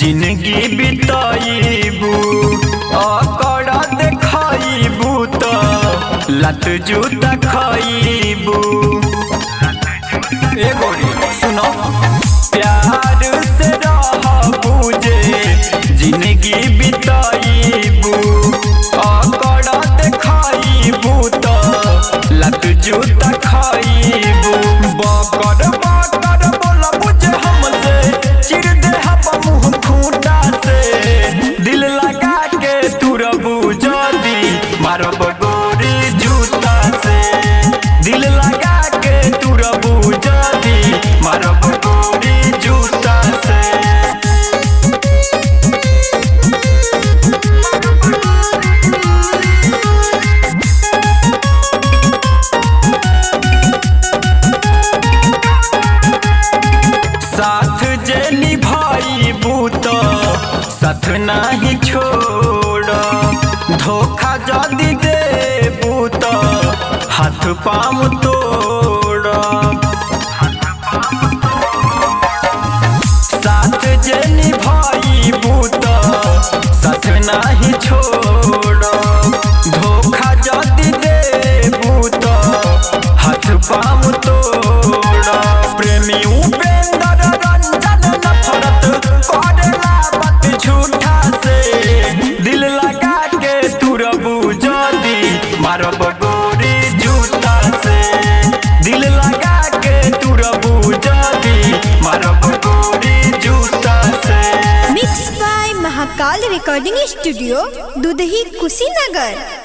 जिंदगी बिताईबू अकड़ देखाईबू तो लत जूता खाईबू। ए गोरी सुनो प्यार से रहबू जे जिंदगी बिताईबू अकड़ देखाईबू तो लत जूता खाईबू। बकर बकर बोलबू जे हमसे चिर देहब मुँह खूंटा से दिल लगा के तुरबू जदी मारब गोरी जूता से दिल लगा के तुरबू जदी मारब गोरी जूता से। साथ जे निभाईबू तो साथ नहीं छोड़ धोखा जदी देबू तो हाथ पाँव तोड़। साथ जे निभाईबू तो साथ नहीं छोड़ धोखा जदी देबू तो हाथ पाँव तोड़। प्रेमी उपेंद्र रंजन नफरत करेला बात झूठा से दिल लगा के तुरबू जदी मारब गोरी जूता से दिल लगा के तुरबू जदी मारब गोरी जूता से। Mix by Mahakal recording studio, Dudhahi, Kushinagar.